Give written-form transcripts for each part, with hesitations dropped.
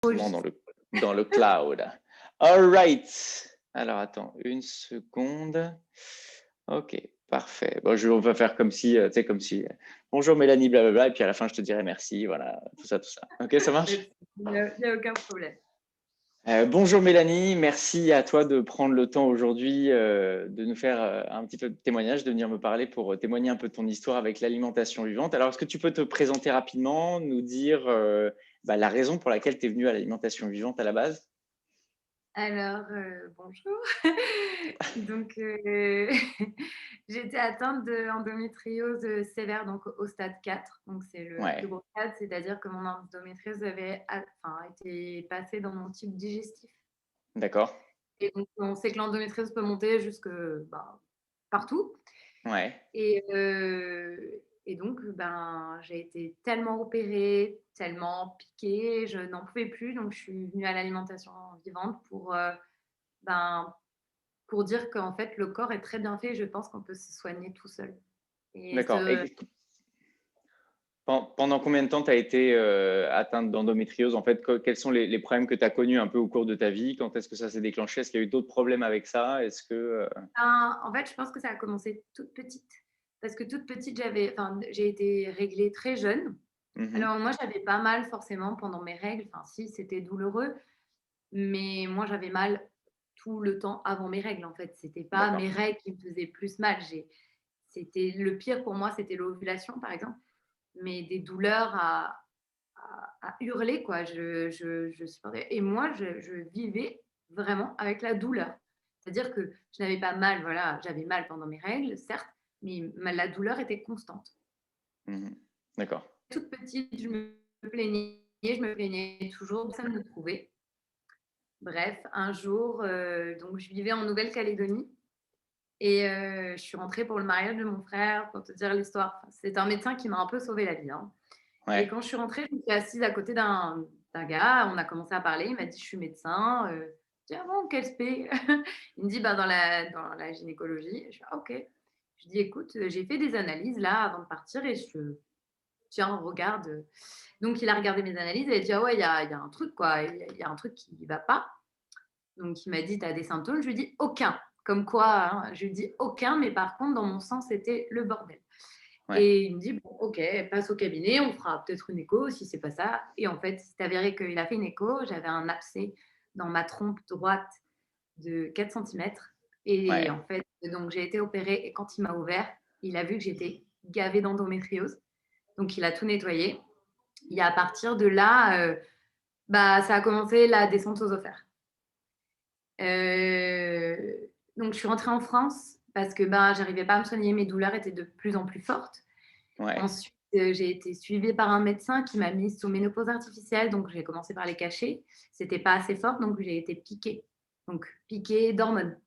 Dans le cloud. All right. Alors, attends une seconde. OK, parfait. Bon, on va faire comme si, tu sais, comme si, bonjour Mélanie, blablabla, et puis à la fin, je te dirai merci, voilà, tout ça, tout ça. OK, ça marche? Il y a aucun problème. Bonjour Mélanie, merci à toi de prendre le temps aujourd'hui de nous faire un petit peu de témoignage, de venir me parler pour témoigner un peu de ton histoire avec l'alimentation vivante. Alors, est-ce que tu peux te présenter rapidement, nous dire la raison pour laquelle tu es venue à l'alimentation vivante à la base? Alors, bonjour. Donc, j'étais atteinte d'endométriose, sévère, donc au stade 4. Donc c'est le plus Ouais, gros stade, c'est-à-dire que mon endométriose avait été passée dans mon tube digestif. d'accord. Et donc on sait que l'endométriose peut monter jusque, partout. Ouais, Et donc, j'ai été tellement opérée, tellement piquée, je n'en pouvais plus. Donc je suis venue à l'alimentation vivante ben, pour dire qu'en fait, le corps est très bien fait. Je pense qu'on peut se soigner tout seul. Et d'accord. Et pendant combien de temps tu as été atteinte d'endométriose? En fait, quels sont les problèmes que tu as connus un peu au cours de ta vie? Quand est-ce que ça s'est déclenché? Est-ce qu'il y a eu d'autres problèmes avec ça? Est-ce que en fait, je pense que ça a commencé toute petite. Parce que toute petite, j'ai été réglée très jeune. mhm, Alors moi, j'avais pas mal forcément pendant mes règles. Enfin, si, c'était douloureux. Mais moi, j'avais mal tout le temps avant mes règles, en fait. C'était pas d'accord. mes règles qui me faisaient plus mal. C'était le pire pour moi, c'était l'ovulation, par exemple. Mais des douleurs à hurler, quoi. Je supportais. Et moi, je vivais vraiment avec la douleur. C'est-à-dire que je n'avais pas mal, voilà, j'avais mal pendant mes règles, certes, mais la douleur était constante. Mhm, d'accord. Toute petite, je me plaignais toujours, personne ne me trouvait. Bref, un jour, donc je vivais en Nouvelle-Calédonie et je suis rentrée pour le mariage de mon frère, pour te dire l'histoire. Enfin, c'est un médecin qui m'a un peu sauvé la vie, hein. Et Ouais, quand je suis rentrée, je me suis assise à côté d'un gars, on a commencé à parler, il m'a dit: «Je suis médecin», je dis: «Ah bon, quelle spé?» Il me dit: «Bah, dans la gynécologie». Je fais: «Ah OK». Je dis: «Écoute, j'ai fait des analyses là avant de partir et tiens, regarde». Donc il a regardé mes analyses et il a dit: «Ah ouais, il y a un truc quoi, il y a un truc qui ne va pas». Donc il m'a dit: «Tu as des symptômes?» Je lui ai dit: «Aucun». Comme quoi, hein, je lui ai dit: «Aucun», mais par contre, dans mon sang, c'était le bordel. ouais, Et il me dit: «Bon, OK, passe au cabinet, on fera peut-être une écho si c'est pas ça». Et en fait, c'est avéré qu'il a fait une écho. J'avais un abcès dans ma trompe droite de 4 centimètres. Et ouais, en fait, donc j'ai été opérée et quand il m'a ouvert, il a vu que j'étais gavée d'endométriose. Donc il a tout nettoyé et à partir de là, ça a commencé la descente aux enfers. Donc je suis rentrée en France parce que, j'arrivais pas à me soigner, mes douleurs étaient de plus en plus fortes. ouais, Ensuite, j'ai été suivie par un médecin qui m'a mise sous ménopause artificielle, donc j'ai commencé par les cachets. C'était pas assez fort, donc j'ai été piquée, donc piquée d'hormones.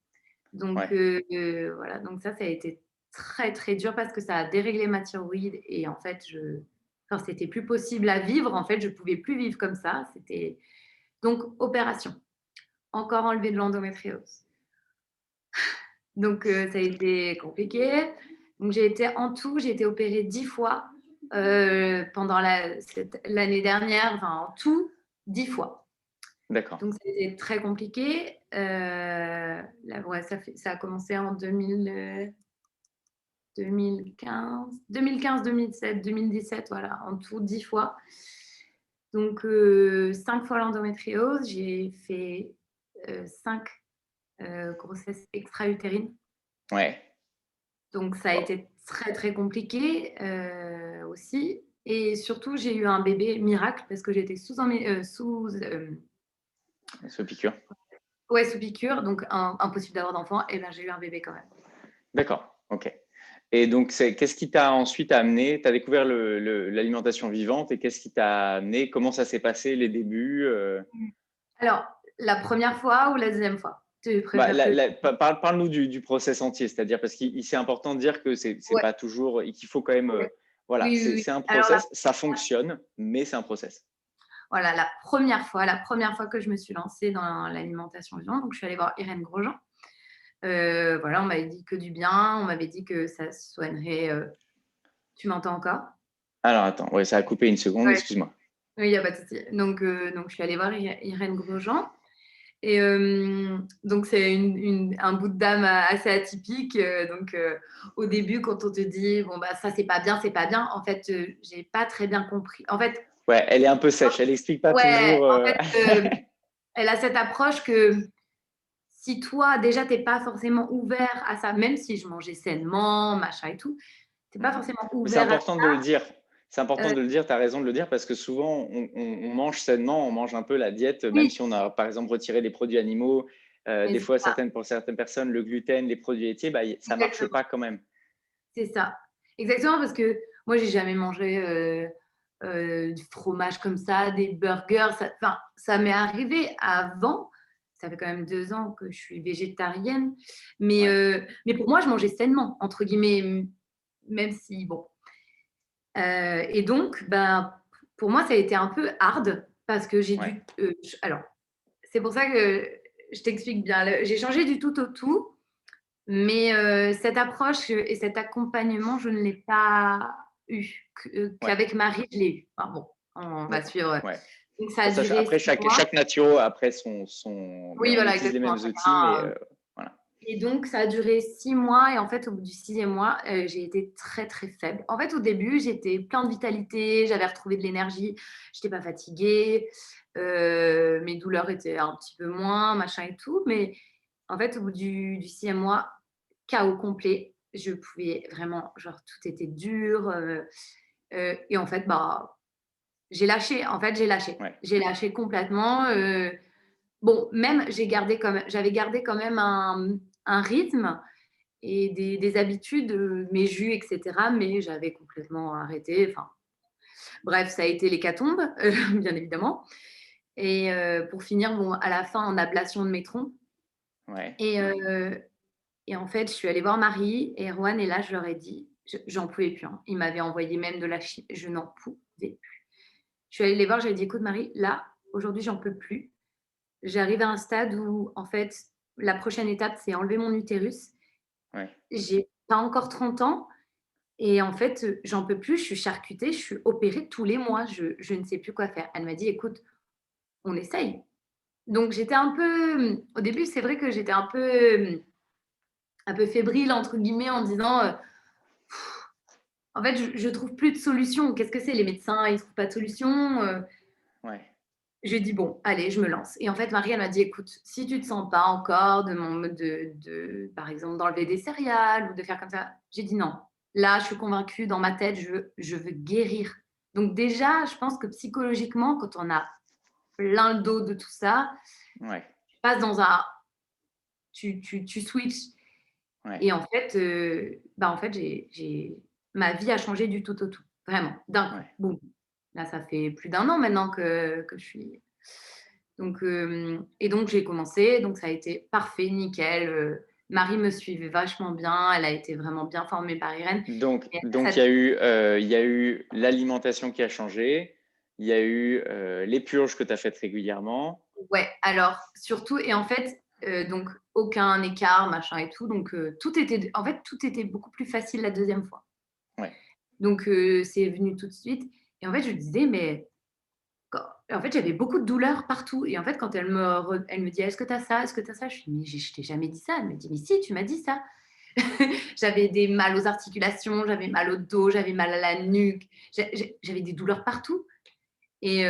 Donc ouais. voilà, donc ça a été très, très dur parce que ça a déréglé ma thyroïde et en fait, c'était plus possible à vivre. En fait, je pouvais plus vivre comme ça. C'était donc opération, encore enlever de l'endométriose. Donc ça a été compliqué. Donc j'ai été opérée 10 fois pendant l'année dernière, enfin en tout 10 fois. D'accord. Donc c'était très compliqué. Ouais, ça a commencé en 2015, 2007, 2017, voilà, en tout 10 fois. Donc 5 fois l'endométriose. J'ai fait 5 grossesses extra-utérines. Ouais. Donc ça a Wow. été très, très compliqué, aussi. Et surtout, j'ai eu un bébé miracle parce que j'étais Ce piqûre. sous piqûre, donc impossible d'avoir d'enfant. Et j'ai eu un bébé quand même. D'accord. OK. Et donc, qu'est-ce qui t'a ensuite amené? Tu as découvert l'alimentation vivante et qu'est-ce qui t'a amené? Comment ça s'est passé les débuts? Alors, la première fois ou la deuxième fois? Tu préfères que Parle-nous du process entier, c'est-à-dire parce qu'il c'est important de dire que c'est ouais, pas toujours et qu'il faut quand même, ouais. voilà, Oui, oui, oui. c'est un Alors process, ça fonctionne, mais c'est un process. voilà, la première fois que je me suis lancée dans l'alimentation vivante, donc je suis allée voir Irène Grosjean. Voilà, on m'avait dit que du bien, on m'avait dit que ça soignerait, tu m'entends encore? Alors attends, ouais, ça a coupé une seconde, Ouais. excuse-moi. Oui, il y a pas de souci. Donc je suis allée voir Irène Grosjean et donc c'est un bout de dame assez atypique, au début quand on te dit: «Bon, bah, ça c'est pas bien», en fait, j'ai pas très bien compris. En fait, Ouais, elle est un peu sèche, elle explique pas ouais, toujours. en fait, elle a cette approche que si toi déjà tu es pas forcément ouvert à ça, même si je mangeais sainement, machin et tout, tu es pas Mmh. forcément Mais c'est ouvert à important de le dire. C'est important heu, de le dire, tu as raison de le dire parce que souvent on mange sainement, on mange un peu la diète, même oui, si on a par exemple retiré les produits animaux. mais Des c'est fois ça, pour certaines personnes, le gluten, les produits laitiers, bah, ça marche exactement. pas quand même. C'est ça. Exactement, parce que moi, j'ai jamais mangé, du fromage comme ça, des burgers, ça m'est arrivé avant, ça fait quand même 2 ans que je suis végétarienne, Ouais, mais pour moi, je mangeais «sainement» entre guillemets, même si bon, et donc ben, pour moi, ça a été un peu hard parce que j'ai ouais, dû, ch alors, c'est pour ça que je t'explique bien. J'ai changé du tout au tout, mais cette approche et cet accompagnement, je ne l'ai pas eu. ouais, Qu'avec Marie, je l'ai eu. Enfin bon, on va d'accord, suivre. ouais. Donc ça a Bon ça, duré après 6 mois. chaque naturo après son mais Oui, on voilà, utilise les exactement. mêmes outils, mais Chacun, voilà. et donc ça a duré 6 mois et en fait, au bout du 6e mois, j'ai été très, très faible. En fait, au début, j'étais plein de vitalité, j'avais retrouvé de l'énergie, j'étais pas fatiguée, mes douleurs étaient un petit peu moins, machin et tout, mais en fait, au bout du 6e mois, chaos complet. Je pouvais vraiment, genre, tout était dur, et en fait, bah, j'ai lâché. En fait, j'ai lâché. Ouais, J'ai lâché complètement. Bon, même j'avais gardé quand même un rythme et des habitudes, mes jus, et cetera, mais j'avais complètement arrêté. Enfin, bref, ça a été l'hécatombe, bien évidemment. Et pour finir, bon, à la fin, en ablation de mes troncs. ouais, Et en fait, je suis allée voir Marie et Erwan et là, je leur ai dit, j'en pouvais plus, hein. Ils m'avaient envoyé même de la chimie, je n'en pouvais plus. Je suis allée les voir, j'ai dit: «Écoute Marie, là, aujourd'hui, j'en peux plus. J'arrive à un stade où, en fait, la prochaine étape, c'est enlever mon utérus. ouais. J'ai pas encore 30 ans et en fait, j'en peux plus, je suis charcutée, je suis opérée tous les mois, je ne sais plus quoi faire». Elle m'a dit: «Écoute, on essaye». Donc j'étais un peu, au début, c'est vrai que j'étais un peu «fébrile» entre guillemets en disant, en fait, je trouve plus de solution. Qu'est-ce que c'est les médecins? Ils trouvent pas de solution. Ouais. J'ai dit: «Bon, allez, je me lance» et en fait, Marie, elle m'a dit: «Écoute, si tu te sens pas encore par exemple, d'enlever des céréales ou de faire comme ça», j'ai dit: «Non, là, je suis convaincue dans ma tête, je veux guérir». Donc déjà, je pense que psychologiquement, quand on a plein le dos de tout ça, Ouais, tu passes dans un tu switches ouais, et en fait, bah, en fait, j'ai ma vie a changé du tout au tout, vraiment, d'un coup, ouais. boum. Là, ça fait plus d'1 an maintenant que je suis et donc j'ai commencé, donc ça a été parfait, nickel, Marie me suivait vachement bien, elle a été vraiment bien formée par Irène et Donc ça il y a eu l'alimentation qui a changé, il y a eu, les purges que tu as faites régulièrement. ouais, alors surtout et en fait, donc aucun écart, machin et tout, donc tout était beaucoup plus facile la deuxième fois. Ouais, Donc c'est venu tout de suite et en fait, je disais: «Mais quand» en fait, j'avais beaucoup de douleurs partout et en fait, quand elle me dit: «Est-ce que tu as ça? Est-ce que tu as ça?» Je fais: «Mais je t'ai jamais dit ça». Elle me dit: «Mais si, tu m'as dit ça». J'avais des mal aux articulations, j'avais mal au dos, j'avais mal à la nuque, j'avais des douleurs partout et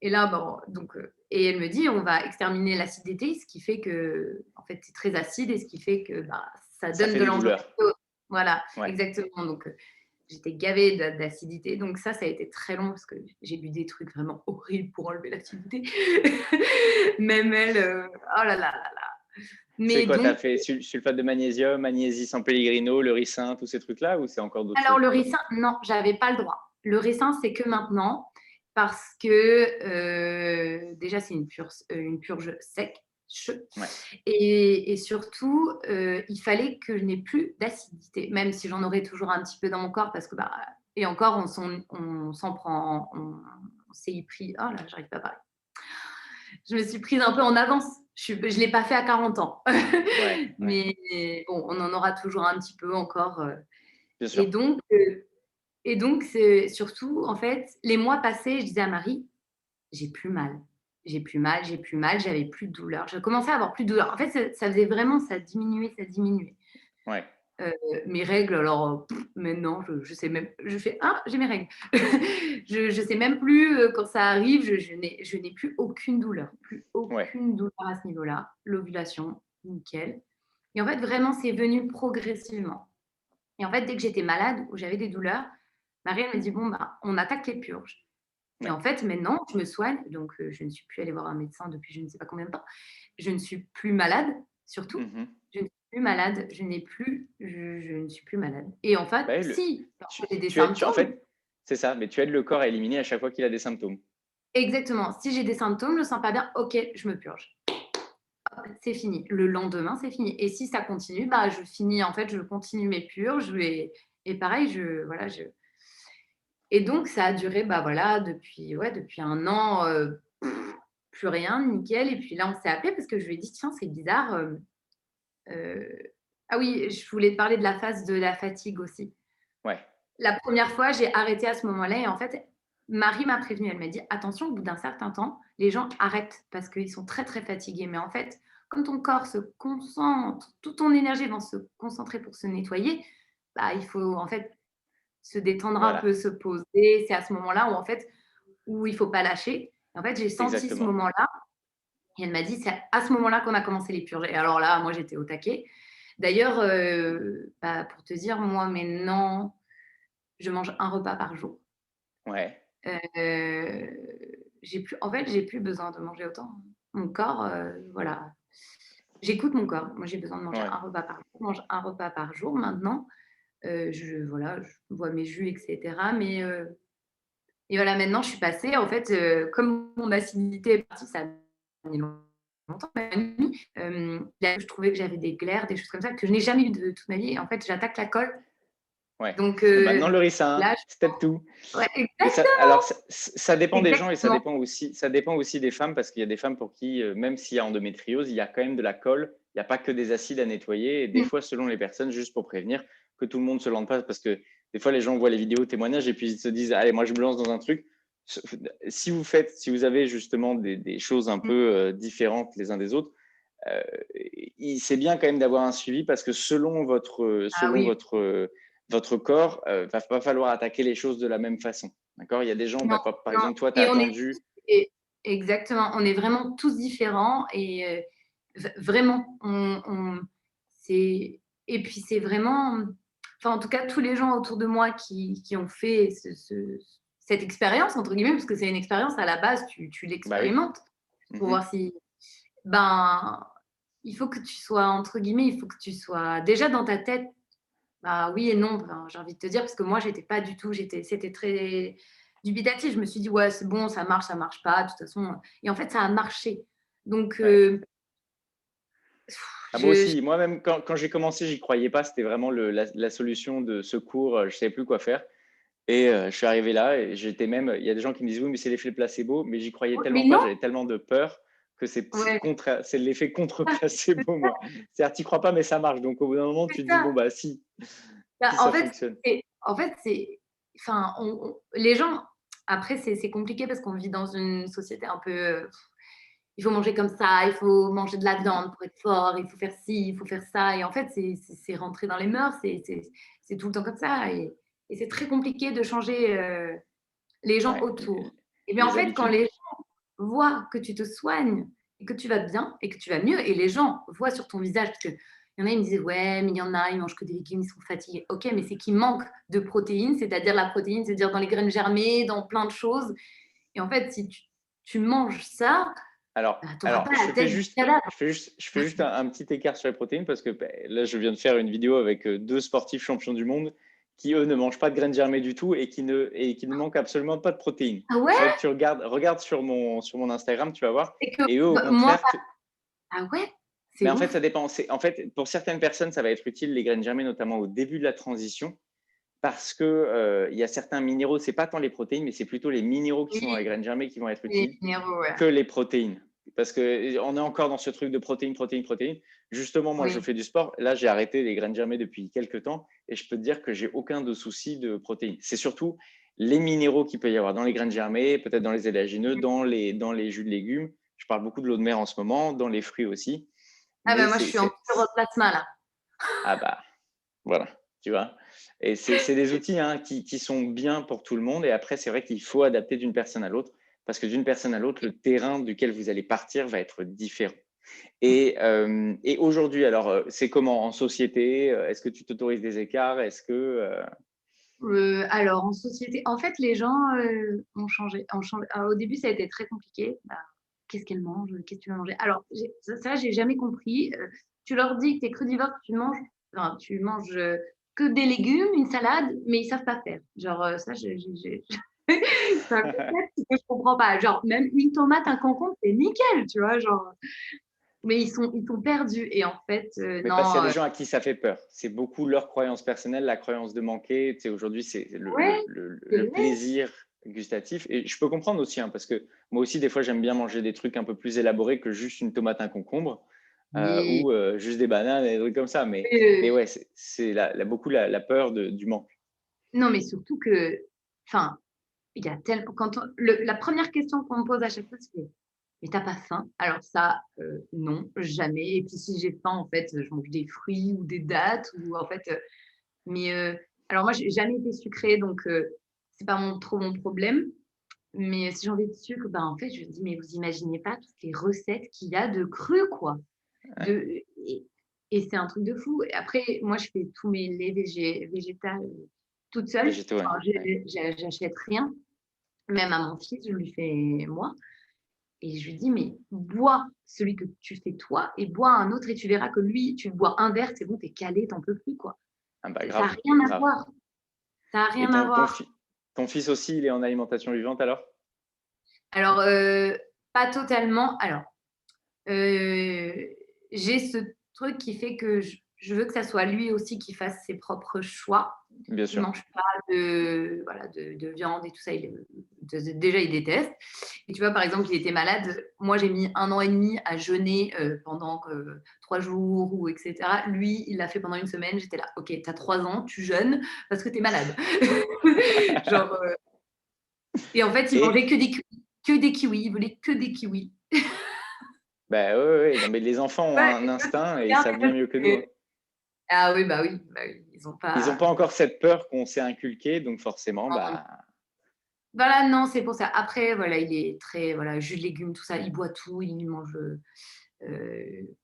et là, bon, donc et elle me dit: «On va exterminer l'acidité», ce qui fait que en fait, c'est très acide et ce qui fait que, bah, ça ça donne fait de des douleurs. l'endométriose. Voilà, Ouais, exactement, donc j'étais gavée d'acidité, donc ça a été très long parce que j'ai bu des trucs vraiment horribles pour enlever l'acidité. Même elle, oh là là là là. c'est Mais quoi? Tu as donc fait sulfate de magnésium, magnésie San Pellegrino, le ricin, tous ces trucs-là ou c'est encore d'autres alors choses? le ricin, non, j'avais pas le droit. Le ricin, c'est que maintenant parce que, déjà c'est une purge sèche Ouais, et surtout, il fallait que je n'ai plus d'acidité, même si j'en aurais toujours un petit peu dans mon corps parce que, bah et encore on s'en prend on s'est y pris oh là, j'arrive pas à parler. Je me suis prise un peu en avance. Je l'ai pas fait à 40 ans. ouais, ouais, Mais bon, on en aura toujours un petit peu encore, bien et sûr. donc Et donc, c'est surtout, en fait, les mois passés, je disais à Marie: «J'ai plus mal, j'ai plus mal, j'ai plus mal», j'avais plus de douleur. Je commençais à avoir plus de douleur. En fait, ça faisait vraiment ça diminuait, ça diminuait. Ouais, Heu, mes règles, alors, maintenant, je sais même je fais: «Ah, j'ai mes règles». Je sais même plus, quand ça arrive, je n'ai plus ouais. aucune douleur à ce niveau-là. L'ovulation, nickel. Et en fait, vraiment, c'est venu progressivement. Et en fait, dès que j'étais malade ou j'avais des douleurs, Marie, elle me dit: «Bon, bah, on attaque les purges». Et Ouais. en fait, maintenant, je me soigne, donc je ne suis plus allée voir un médecin depuis je ne sais pas combien de temps. Je ne suis plus malade, surtout. Mmh. Je ne suis plus malade, je ne suis plus malade. Et en fait, Bah, si, tu quand j'ai des tu aides tu en symptômes, fait, c'est ça, mais tu aides le corps à éliminer à chaque fois qu'il a des symptômes. exactement, si j'ai des symptômes, je ne sens pas bien, OK, je me purge. Hop, c'est fini. Le lendemain, c'est fini. Et si ça continue, bah, je finis, en fait, je continue mes purges et pareil, voilà, et donc ça a duré, bah, voilà, depuis, ouais, depuis 1 an, plus rien, nickel. Et puis là, on s'est appelé parce que je lui ai dit: «Tiens, c'est bizarre, ah oui, je voulais te parler de la phase de la fatigue aussi. Ouais, La première fois, j'ai arrêté à ce moment-là et en fait, Marie m'a prévenue. Elle m'a dit: «Attention, au bout d'un certain temps, les gens arrêtent parce qu'ils sont très, très fatigués. Mais en fait, comme ton corps se concentre, toute ton énergie va se concentrer pour se nettoyer, bah, il faut en fait se détendre un voilà, peu, se poser». C'est à ce moment-là où en fait, où il faut pas lâcher. En fait, j'ai senti ce exactement. moment-là et elle m'a dit: «C'est à ce moment-là qu'on a commencé les purges». Et alors là, moi, j'étais au taquet. D'ailleurs, bah, pour te dire, moi maintenant, je mange un repas par jour. Ouais, J'ai plus en fait, j'ai plus besoin de manger autant. Mon corps, voilà, j'écoute mon corps. Moi, j'ai besoin de manger ouais. un repas par jour. Je mange un repas par jour maintenant. Je bois mes jus et cetera, mais et voilà, maintenant, je suis passée, en fait, comme mon acidité est partie, ça a mis longtemps, même nuit, là, je trouvais que j'avais des glaires, des choses comme ça, que je n'ai jamais eu de toute ma vie. Et en fait, j'attaque la colle. Ouais. Donc Donc maintenant le ricin, là, step 2. ouais, Mais ça, alors ça dépend des gens et exactement. ça dépend aussi des femmes parce qu'il y a des femmes pour qui, même s'il y a endométriose, il y a quand même de la colle. Il n'y a pas que des acides à nettoyer. Et des Mmh. fois, selon les personnes, juste pour prévenir que tout le monde se lance pas parce que des fois, les gens voient les vidéos témoignages et puis ils se disent, allez, moi, je me lance dans un truc. Si vous avez justement des choses un Mmh. peu différentes les uns des autres, euh, c'est bien quand même d'avoir un suivi parce que Ah oui, votre corps, va pas falloir attaquer les choses de la même façon. D'accord. Il y a des gens, non, bah, par non, exemple, toi, tu as et on est attendu. et exactement, on est vraiment tous différents et vraiment, on c'est et puis c'est vraiment, enfin, en tout cas, tous les gens autour de moi qui ont fait cette «expérience» entre guillemets, parce que c'est une expérience à la base, tu Bah oui. l'expérimentes pour Mhm. voir si, ben, il faut que tu sois entre guillemets, il faut que tu sois déjà dans ta tête. Bah, oui et non, enfin, j'ai envie de te dire, parce que moi, j'étais pas du tout, c'était très dubitatif. Je me suis dit: «Ouais, c'est bon, ça marche pas, de toute façon», et en fait, ça a marché. Donc Ouais. Ah, moi je aussi, moi-même, quand j'ai commencé, j'y croyais pas. C'était vraiment la solution de secours. Je savais plus quoi faire. Et je suis arrivé là et j'étais même. Il y a des gens qui me disent oui, mais c'est l'effet placebo, mais j'y croyais mais tellement pas, non! j'avais tellement de peur que Ouais, c'est l'effet contre c'est placebo, ça, moi. C'est-à-dire, tu crois pas, mais ça marche. Donc, au bout d'un moment, c'est tu te dis, bon, ça. bah, si, Bah, si ça fonctionne. en fait, c'est enfin, les gens après, c'est compliqué parce qu'on vit dans une société un peu, il faut manger comme ça, il faut manger de la viande pour être fort, il faut faire ci, il faut faire ça. Et en fait, c'est rentré dans les mœurs, c'est tout le temps comme ça. Et c'est très compliqué de changer les gens Ouais, autour. Et bien, en les fait, quand habitudes. les gens voient que tu te soignes et que tu vas bien et que tu vas mieux, et les gens voient sur ton visage, parce qu'il y en a, ils me disent: «Ouais, mais il y en a, ils mangent que des légumes, ils sont fatigués». OK, mais c'est qu'ils manquent de protéines, c'est-à-dire la protéine, c'est-à-dire dans les graines germées, dans plein de choses. Et en fait, si tu manges ça, bah, tu auras Alors, pas la tête du cadavre. je fais juste un petit écart sur les protéines parce que ben, là, je viens de faire une vidéo avec deux sportifs champions du monde qui, eux, ne mangent pas de graines germées du tout et qui ne manquent absolument pas de protéines. Ah Il faudrait ouais? que tu regardes sur mon Instagram, tu vas voir. Et que Et eux, au bah, moi contraire, ah ouais? C'est mais en fait, ouf. ça dépend. En fait, pour certaines personnes, ça va être utile, les graines germées, notamment au début de la transition, parce que il y a certains minéraux, c'est pas tant les protéines, mais c'est plutôt les minéraux qui sont dans Oui, les graines germées qui vont être les utiles minéraux, ouais. que les protéines. parce qu'on est encore dans ce truc de protéines, protéines, protéines. Justement, moi, je Oui. fais du sport. Là, j'ai arrêté les graines germées depuis quelques temps et je peux te dire que j'ai aucun de souci de protéines. C'est surtout les minéraux qu'il peut y avoir dans les graines germées, peut-être dans les élagineux, dans les jus de légumes. Je parle beaucoup de l'eau de mer en ce moment, dans les fruits aussi. Ah ben Mais moi, je suis en plasma là. ah bah, voilà, tu vois. Et c'est des outils qui sont bien pour tout le monde. Et après, c'est vrai qu'il faut adapter d'une personne à l'autre parce que d'une personne à l'autre, le terrain duquel vous allez partir va être différent. Et aujourd'hui, alors, c'est comment en société? Est-ce que tu t'autorises des écarts? Est-ce que Alors, en société, en fait, les gens ont changé. Alors, au début, ça a été très compliqué. Bah, qu'est-ce qu'elle mange? Qu'est-ce que tu veux manger? Alors, ça, j'ai jamais compris. Tu leur dis que tu es crudivore, que tu manges que des légumes, une salade, mais ils savent pas faire. Genre, ça, c'est un concept que je comprends pas. Genre, même une tomate, un concombre, c'est nickel, tu vois. Genre, mais ils sont perdus. Et en fait, mais parce qu'il y a non. des gens à qui ça fait peur. C'est beaucoup leur croyance personnelle, la croyance de manquer. Tu sais, aujourd'hui, c'est Ouais, c'est le vrai. plaisir gustatif. Et je peux comprendre aussi, parce que moi aussi, des fois, j'aime bien manger des trucs un peu plus élaborés que juste une tomate, un concombre, Oui. ou juste des bananes, et des trucs comme ça. Mais ouais, c'est beaucoup la peur du manque. Non, mais surtout que, enfin, il y a tellement. La première question qu'on me pose à chaque fois, c'est: mais t'as pas faim? Alors, ça, non, jamais. Et puis, si j'ai faim, en fait, je mange des fruits ou des dattes, ou en fait. Mais alors, moi, j'ai jamais été sucrée, donc c'est pas trop mon problème. Mais si j'ai envie de sucre, ben, en fait, je me dis: mais vous imaginez pas toutes les recettes qu'il y a de cru, quoi. Ouais, De, et, et c'est un truc de fou. Et après, moi, je fais tous mes laits végétales toute seule. végétaux, ouais. Enfin, Ouais. j'achète rien. Même à mon fils, je lui fais moi. Et je lui dis: mais bois celui que tu fais toi et bois un autre et tu verras que lui, tu bois un verre, c'est bon, t'es calé, t'en peux plus, quoi. Ah bah Ça n'a grave, rien à grave. voir. Ça n'a Et rien à voir. ton fils aussi, il est en alimentation vivante alors? Alors, pas totalement. Alors, Heu, j'ai ce truc qui fait que je veux que ça soit lui aussi qui fasse ses propres choix. Bien Il sûr. mange pas de viande et tout ça, déjà il déteste. Et tu vois, par exemple, il était malade, moi j'ai mis 1 an et demi à jeûner, pendant 3 jours ou et cetera. Lui, il l'a fait pendant une semaine, j'étais là: «OK, tu as 3 ans, tu jeûnes parce que tu es malade». Genre, et en fait, il mangeait Et que des kiwis, il voulait que des kiwis. bah, ouais, ouais, ouais, non mais les enfants ont Ouais, un et toi tu instinct et ils regardes savent et toi bien mieux que tu nous, fais: ah oui, bah oui, bah oui, ils ont Ils ont pas. pas encore cette peur qu'on s'est inculquée, donc forcément, Non. bah, Voilà, non, c'est pour ça. Après, voilà, il est très, voilà, jus de légumes, tout ça, il boit tout, il mange.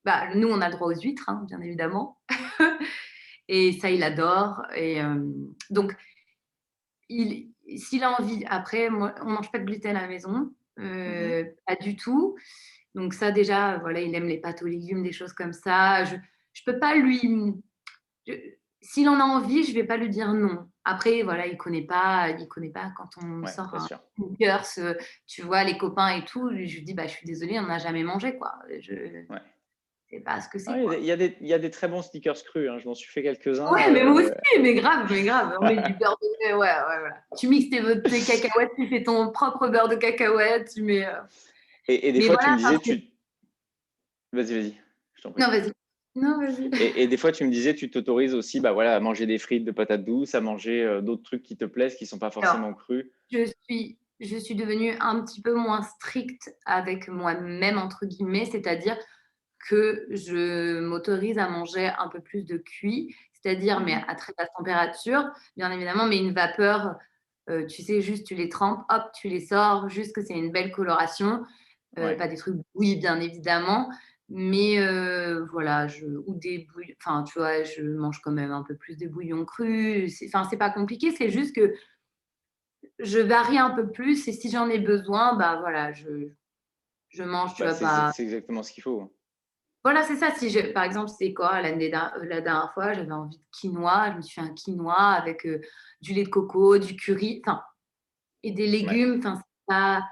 Bah, nous, on a le droit aux huîtres, hein, bien évidemment. Et ça, il adore. Et donc, s'il a envie, après, moi, on mange pas de gluten à la maison, mmh pas du tout. Donc ça, déjà, voilà, il aime les pâtes aux légumes, des choses comme ça. Je peux pas lui. Je S'il en a envie, je vais pas lui dire non. Après, voilà, il connaît pas quand on ouais, sort bien un sûr. Snickers, tu vois, les copains et tout, je lui dis: «Bah, je suis désolée, on n'a jamais mangé, quoi. Je Ouais. sais pas ce que c'est, Ouais, quoi». il y a des très bons sneakers crus, je m'en suis fait quelques-uns, Ouais, mais moi aussi, mais grave, on met du beurre de ouais, ouais, voilà. Tu mixes tes cacahuètes, tu fais ton propre beurre de cacahuètes, tu mets, et des mais fois tu voilà, me enfin, disais vas-y, vas-y, je t'en prie. non, vas-y. Non, vas-y. Et des fois tu me disais tu t'autorises aussi, bah, voilà, à manger des frites de patates douces, à manger, d'autres trucs qui te plaisent, qui sont pas Alors, forcément crus. je suis devenue un petit peu moins stricte avec moi-même, entre guillemets, c'est-à-dire que je m'autorise à manger un peu plus de cuit, c'est-à-dire, mais Mmh à très basse température, bien évidemment, mais une vapeur, tu sais, juste tu les trempes, hop, tu les sors, juste que c'est une belle coloration, Ouais, pas des trucs bouillis, bien évidemment, mais voilà, ou des bouillons, enfin, tu vois, je mange quand même un peu plus de bouillon cru. Enfin, c'est pas compliqué, c'est juste que je varie un peu plus et si j'en ai besoin, bah, voilà, je mange, tu bah, vois, pas. c'est exactement ce qu'il faut. Voilà, c'est ça. Si par exemple, c'est quoi, la dernière fois, j'avais envie de quinoa, je me suis fait un quinoa avec, du lait de coco, du curry, enfin, et des Ouais, légumes, enfin, c'est pas,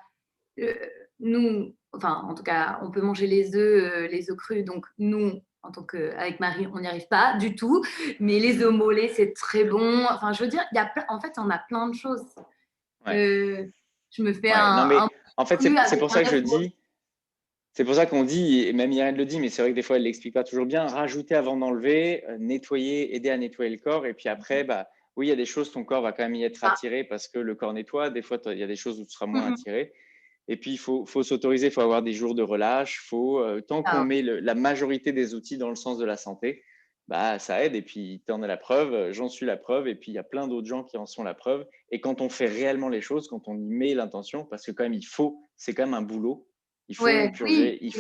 heu, nous, enfin, en tout cas, on peut manger les œufs crus, donc nous, en tant qu'avec Marie, on n'y arrive pas du tout, mais les œufs mollets, c'est très bon. Enfin, je veux dire, il y a plein, en fait, on a plein de choses. ouais, Je me fais ouais. Non un mais en fait, cru c'est avec pour un ça que je œuf mollet. dis C'est pour ça qu'on dit, et même Irène le dit, mais c'est vrai que des fois, elle ne l'explique pas toujours bien, rajouter avant d'enlever, nettoyer, aider à nettoyer le corps. Et puis après, oui, il y a des choses, ton corps va quand même y être Ah. attiré parce que le corps nettoie. Des fois, il y a des choses où tu seras moins Mhm. attiré. Et puis, il faut s'autoriser, il faut avoir des jours de relâche. Tant qu'on Ah, met la majorité des outils dans le sens de la santé, ça aide. Et puis, tu en as la preuve, j'en suis la preuve. Et puis, il y a plein d'autres gens qui en sont la preuve. Et quand on fait réellement les choses, quand on y met l'intention, parce que quand même, c'est quand même un boulot. Il faut ouais, oui. purger, il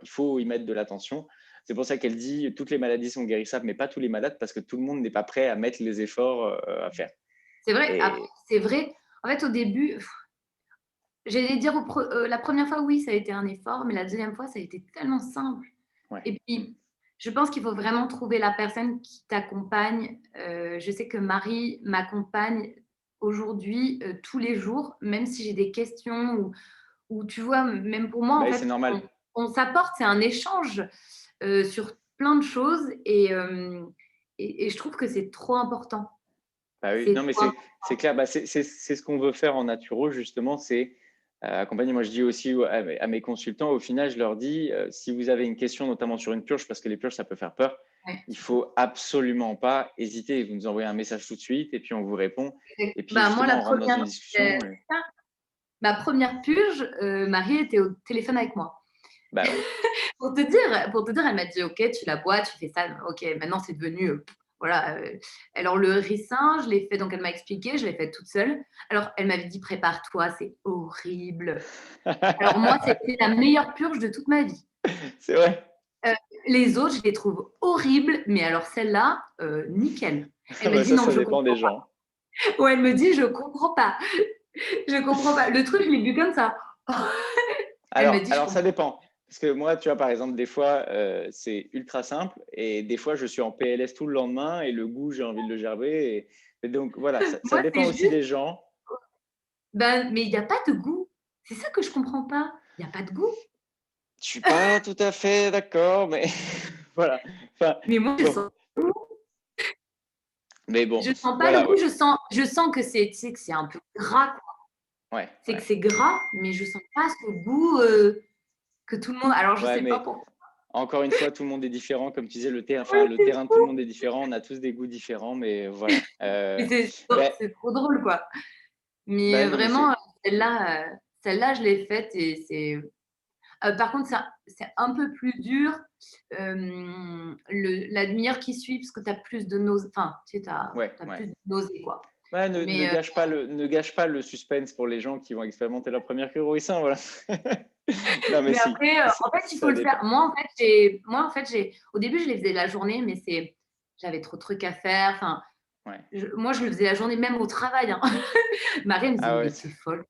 faut y mettre de l'attention. C'est pour ça qu'elle dit toutes les maladies sont guérissables, mais pas tous les malades, parce que tout le monde n'est pas prêt à mettre les efforts à faire. C'est vrai. Après, Et c'est vrai. En fait, au début, j'allais dire la première fois, oui, ça a été un effort, mais la deuxième fois, ça a été tellement simple. ouais, Et puis, je pense qu'il faut vraiment trouver la personne qui t'accompagne. Je sais que Marie m'accompagne aujourd'hui tous les jours, même si j'ai des questions ou tu vois, même pour moi, en c'est fait, normal. on s'apporte, c'est un échange sur plein de choses et je trouve que c'est trop important. Bah oui, C'est non, mais trop c'est clair. C'est ce qu'on veut faire en naturo, justement, c'est accompagner. Moi, je dis aussi à mes consultants, au final, je leur dis, si vous avez une question, notamment sur une purge, parce que les purges, ça peut faire peur, ouais. il faut absolument pas hésiter. Vous nous envoyez un message tout de suite et puis on vous répond. Et puis Bah, moi, justement, on rentre dans une discussion. c'est ça. Ma première purge, Marie était au téléphone avec moi. Bah ouais. Pour te dire, elle m'a dit: «OK, tu la bois, tu fais ça. OK, maintenant c'est devenu, voilà, alors le ricin, je l'ai fait donc elle m'a expliqué, je l'ai fait toute seule. Alors elle m'avait dit: «Prépare-toi, c'est horrible». Alors moi, c'était la meilleure purge de toute ma vie. C'est vrai. Heu, les autres, je les trouve horribles, mais alors celle-là, nickel. Elle me dit: «Non, Ça je dépend des comprends gens. pas». Ouais, elle me dit: «Je comprends pas, je comprends pas». Le truc, je l'ai bu comme ça. Elle m'a dit: «Je Alors, ça comprends». dépend. Parce que moi, tu vois, par exemple, des fois, c'est ultra simple et des fois, je suis en PLS tout le lendemain et le goût, j'ai envie de le gerber. Et donc, voilà, ça Moi, dépend c'est aussi juste des gens. ben, mais il y a pas de goût. C'est ça que je comprends pas. Il y a pas de goût. Je suis pas tout à fait d'accord, mais voilà. Enfin, Mais moi, je bon, sens le goût. mais bon, Je sens pas le voilà, goût, ouais, je sens que c'est, tu sais, que c'est un peu gras, quoi. ouais, C'est que ouais. c'est gras, mais je sens pas ce goût, que tout le monde alors je Ouais, sais pas mais pourquoi. encore une fois, tout le monde est différent. Comme tu disais, Oui, le c'est terrain de tout le fou. monde est différent. On a tous des goûts différents, mais voilà. Mais Ben, c'est trop drôle, quoi. Mais non, mais vraiment, celle-là, je l'ai faite et c'est par contre, c'est un peu plus dur, la demi-heure qui suit parce que tu as plus de nausées, enfin, tu sais, tu as ouais, ouais. plus de nausées, quoi. Ouais, Mais ne gâche pas le suspense pour les gens qui vont expérimenter leur première cure au sein, voilà. Non, mais mais si, après, en fait, il faut ça le faire. dépend. Moi, en fait, au début, je les faisais la journée, mais j'avais trop de trucs à faire. Enfin, Ouais. moi, je le faisais la journée, même au travail, hein. Marie, elle me disait: Ah ouais, «Mais tu es folle».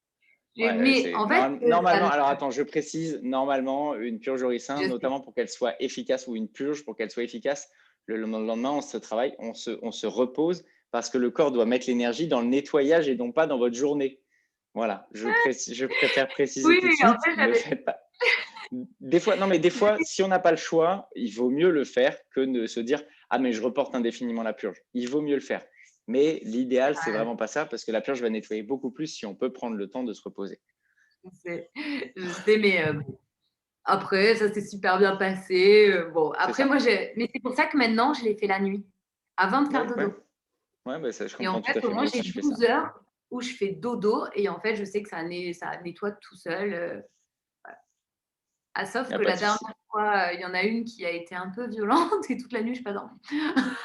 ouais, Mais en fait, normalement, alors attends, je précise, normalement, une purge au ricin, je sais. notamment pour qu'elle soit efficace, ou une purge pour qu'elle soit efficace, le lendemain, on se travaille, on se repose, parce que le corps doit mettre l'énergie dans le nettoyage et non pas dans votre journée. Voilà, je préfère préciser Oui, tout de oui, en suite, fait, ne faites pas. Des fois, non, mais des fois, si on n'a pas le choix, il vaut mieux le faire que de se dire: «Ah, mais je reporte indéfiniment la purge». Il vaut mieux le faire. Mais l'idéal, c'est vraiment pas ça, parce que la purge va nettoyer beaucoup plus si on peut prendre le temps de se reposer. je sais, mais bon. Après, ça s'est super bien passé. Bon, C'est après, ça. mais c'est pour ça que maintenant, je les fais la nuit, avant de faire Ouais, ouais. dodo. Ouais, bah, ça, je Et en comprends tout fait, à au fait. Moi moins, aussi, j'ai je fais 12 ça. heures où je fais dodo et en fait, je sais que ça nettoie tout seul. Ah, Il sauf n'y a que pas la de souci. dernière fois, il y en a une qui a été un peu violente et toute la nuit, je n'ai pas dormi.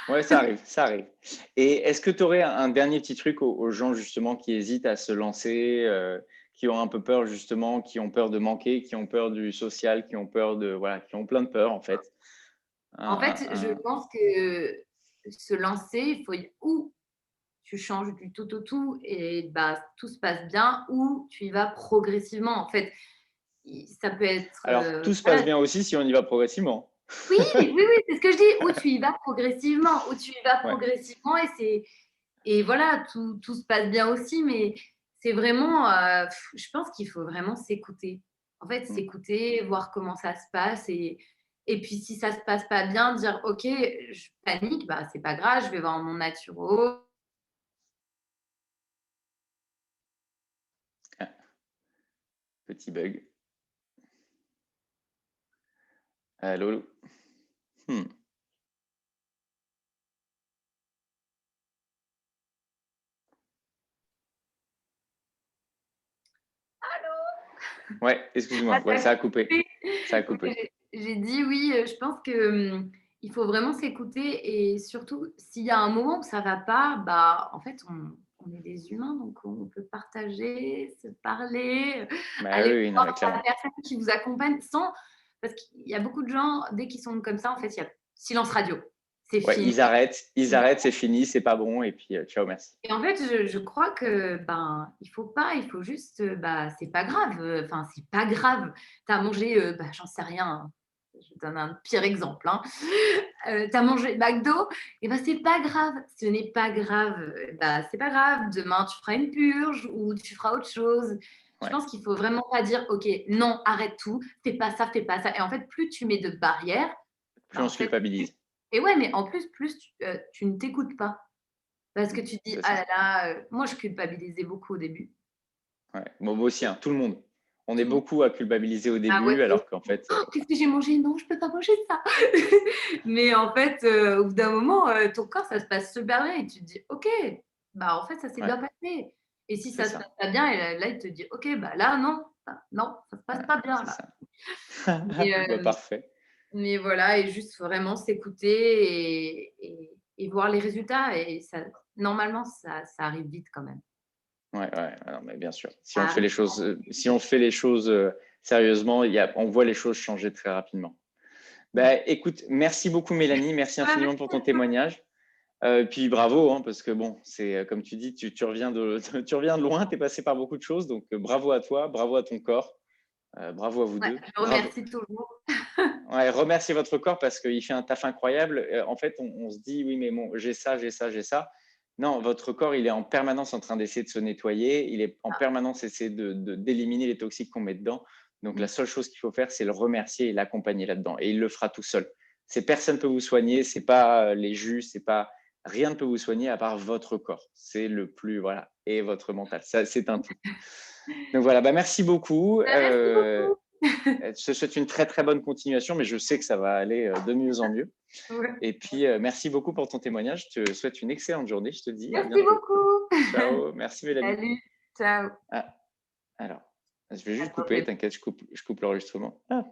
Ouais, ça arrive, ça arrive. Et est-ce que tu aurais un dernier petit truc aux gens justement qui hésitent à se lancer, qui ont un peu peur justement, qui ont peur de manquer, qui ont peur du social, qui ont peur de voilà, qui ont plein de peurs en fait. En fait, je pense que se lancer, il faut ou tu changes du tout au tout et bah, tout se passe bien ou tu y vas progressivement. En fait, ça peut être, Alors, tout se passe voilà. bien aussi si on y va progressivement. Oui, oui, oui, c'est ce que je dis. Où tu y vas progressivement, Ouais. et voilà, tout se passe bien aussi, mais c'est vraiment, je pense qu'il faut vraiment s'écouter. En fait, Mm. s'écouter, voir comment ça se passe et puis si ça se passe pas bien, dire: «OK, je panique, bah, c'est pas grave, je vais voir mon naturo». Ah, petit bug. Allô? Hmm. Ouais, Ah, excuse-moi. ça Ouais, a ça a coupé. coupé. Ça a Ouais, coupé. j'ai dit oui, je pense que, il faut vraiment s'écouter et surtout s'il y a un moment où ça va pas, bah, en fait, on est des humains, donc on peut partager, se parler, Bah oui, aller oui, non, voir mais la clairement. personne qui vous accompagne sans parce qu'il y a beaucoup de gens, dès qu'ils sont comme ça, en fait, il y a silence radio. C'est Ouais, fini. ils arrêtent, c'est fini, c'est pas bon, et puis ciao, merci. Et en fait, je crois que, ben, il faut pas, il faut juste, bah, c'est pas grave, enfin, c'est pas grave. Tu as mangé, bah, j'en sais rien, hein, je donne un pire exemple, hein. Tu as mangé McDo et bah, c'est pas grave, ce n'est pas grave, bah, c'est pas grave, demain tu feras une purge ou tu feras autre chose. Je Ouais, pense qu'il faut vraiment pas dire: «OK, non, arrête tout, fais pas ça» et en fait, plus tu mets de barrières, plus bah, on en se fait, plus culpabilise. et ouais, mais en plus tu ne t'écoutes pas. Parce que tu te dis: C'est «Ah ça. là là», moi je culpabilisais beaucoup au début. Ouais. Bon, moi aussi, hein, tout le monde. On est Tout beaucoup à culpabiliser au ah ouais, début, de alors qu'en fait, «Oh, qu'est-ce que j'ai mangé? Non, je peux pas manger ça». Mais en fait, au bout d'un moment, ton corps, ça se passe super bien et tu te dis: «OK, bah, en fait, ça s'est ouais, bien passé» et si c'est ça se passe ça. pas bien et là, il te dit: «OK, bah, là, non, non, ça se passe Ouais, pas bien c'est là». ça. Mais Bah, parfait. mais voilà et juste vraiment s'écouter et voir les résultats et ça normalement, ça arrive vite quand même. Ouais, ouais, ouais, non, mais bien sûr. Si Ça on fait arrive les choses, si on fait les choses sérieusement, on voit les choses changer très rapidement. mmh. Bah, écoute, merci beaucoup Mélanie, merci Ouais, infiniment merci pour à ton toi. témoignage. Puis bravo, hein, parce que bon, c'est comme tu dis, tu reviens de, tu reviens de loin, tu es passé par beaucoup de choses, donc bravo à toi, bravo à ton corps, bravo à vous Ouais, deux, je bravo. remercie toujours. Ouais, remerciez votre corps parce qu'il fait un taf incroyable. En fait, on se dit, oui, mais bon, j'ai ça, j'ai ça, j'ai ça. Non, votre corps, il est en permanence en train d'essayer de se nettoyer. Il est en Ah, permanence essayer d'éliminer les toxiques qu'on met dedans. Donc, la mmh. seule chose qu'il faut faire, c'est le remercier et l'accompagner là-dedans. Et il le fera tout seul. C'est personne ne peut vous soigner. C'est pas les jus, c'est pas rien ne peut vous soigner à part votre corps. C'est le plus, voilà, et votre mental. Ça, c'est un tout. Donc voilà, bah, merci beaucoup. Bah, merci beaucoup. Je te souhaite une très très bonne continuation, mais je sais que ça va aller de mieux en mieux. Ouais. Et puis, merci beaucoup pour ton témoignage. Je te souhaite une excellente journée. Je te dis à Merci bientôt. beaucoup. Ciao, merci Mélanie. Salut, ciao. Ah, alors, je vais juste Attends, couper, t'inquiète, je coupe l'enregistrement. Ah.